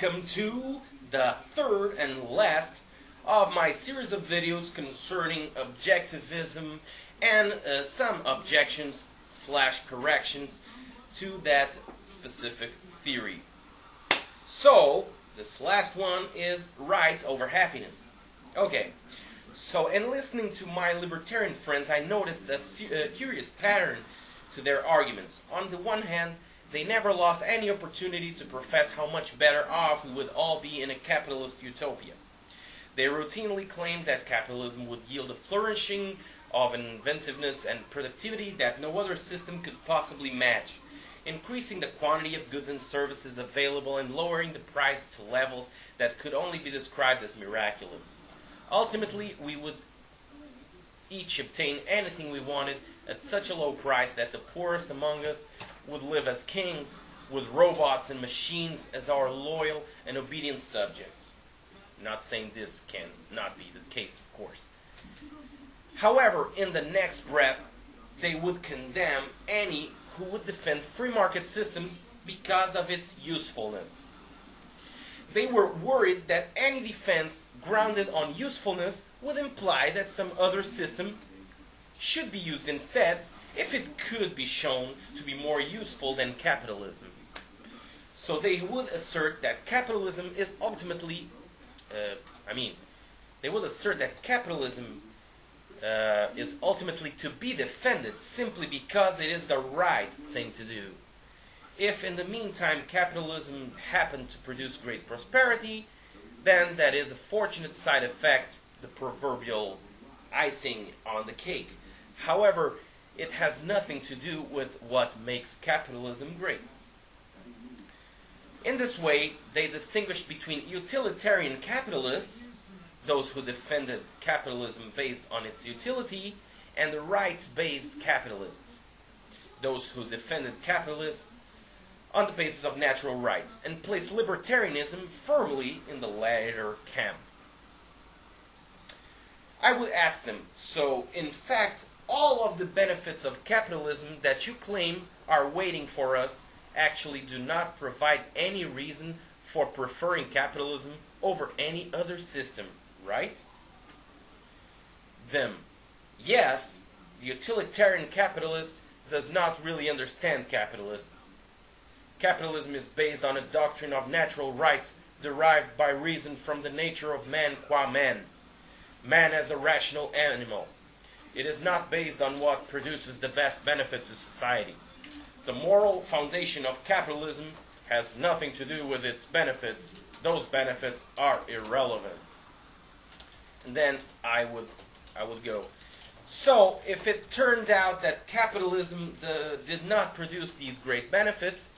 welcome to the third and last of my series of videos concerning objectivism and some objections / corrections to that specific theory. So, this last one is rights over happiness. Okay, so in listening to my libertarian friends, I noticed a curious pattern to their arguments. On the one hand, they never lost any opportunity to profess how much better off we would all be in a capitalist utopia. They routinely claimed that capitalism would yield a flourishing of inventiveness and productivity that no other system could possibly match, increasing the quantity of goods and services available and lowering the price to levels that could only be described as miraculous. Ultimately, we would each obtain anything we wanted at such a low price that the poorest among us would live as kings, with robots and machines as our loyal and obedient subjects. Not saying this can not be the case, of course. However, in the next breath, they would condemn any who would defend free market systems because of its usefulness. They were worried that any defense grounded on usefulness would imply that some other system should be used instead if it could be shown to be more useful than capitalism. So they would assert that capitalism is ultimately, is ultimately to be defended simply because it is the right thing to do. If in the meantime capitalism happened to produce great prosperity, then that is a fortunate side effect, the proverbial icing on the cake. However, it has nothing to do with what makes capitalism great. In this way, they distinguished between utilitarian capitalists, those who defended capitalism based on its utility, and rights-based capitalists, those who defended capitalism on the basis of natural rights, and placed libertarianism firmly in the latter camp. I would ask them, so in fact, all of the benefits of capitalism that you claim are waiting for us actually do not provide any reason for preferring capitalism over any other system, right? Them. Yes, the utilitarian capitalist does not really understand capitalism. Capitalism is based on a doctrine of natural rights derived by reason from the nature of man qua man. Man as a rational animal. It is not based on what produces the best benefit to society. The moral foundation of capitalism has nothing to do with its benefits. Those benefits are irrelevant. And then I would go. So, if it turned out that capitalism did not produce these great benefits,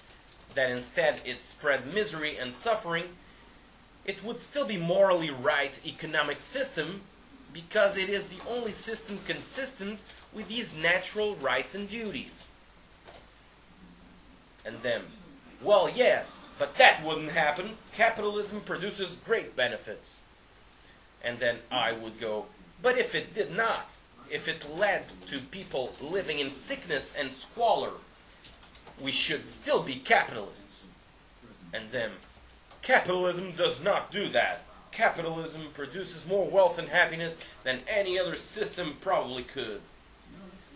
that instead it spread misery and suffering, it would still be morally right economic system because it is the only system consistent with these natural rights and duties. And then, well, yes, but that wouldn't happen. Capitalism produces great benefits. And then I would go, but if it did not, if it led to people living in sickness and squalor, we should still be capitalists. And then, capitalism does not do that. Capitalism produces more wealth and happiness than any other system probably could.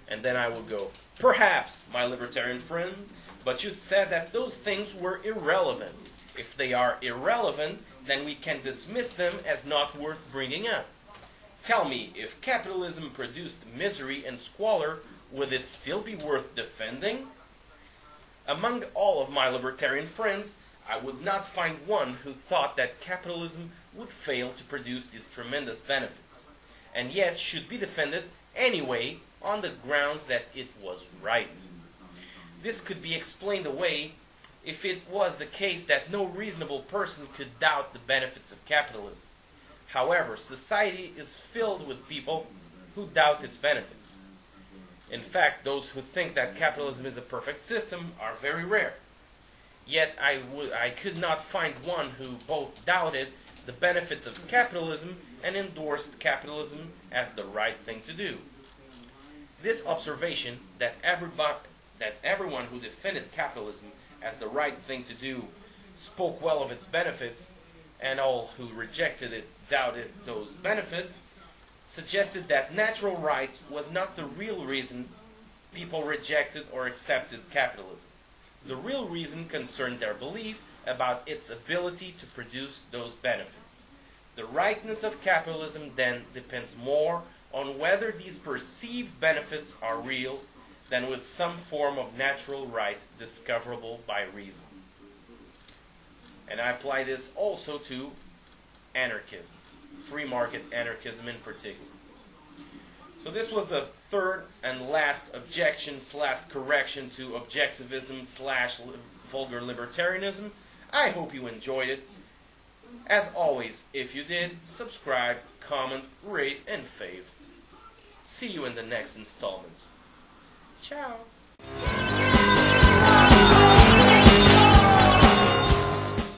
And then I will go, perhaps, my libertarian friend, but you said that those things were irrelevant. If they are irrelevant, then we can dismiss them as not worth bringing up. Tell me, if capitalism produced misery and squalor, would it still be worth defending? Among all of my libertarian friends, I would not find one who thought that capitalism would fail to produce these tremendous benefits, and yet should be defended anyway on the grounds that it was right. This could be explained away if it was the case that no reasonable person could doubt the benefits of capitalism. However, society is filled with people who doubt its benefits. In fact, those who think that capitalism is a perfect system are very rare. Yet I could not find one who both doubted the benefits of capitalism and endorsed capitalism as the right thing to do. This observation that everyone who defended capitalism as the right thing to do spoke well of its benefits, and all who rejected it doubted those benefits, suggested that natural rights was not the real reason people rejected or accepted capitalism. The real reason concerned their belief about its ability to produce those benefits. The rightness of capitalism then depends more on whether these perceived benefits are real than with some form of natural right discoverable by reason. And I apply this also to anarchism, free market anarchism in particular. So this was the third and last objection / correction to objectivism / vulgar libertarianism. I hope you enjoyed it. As always, if you did, subscribe, comment, rate, and fave. See you in the next installment. Ciao!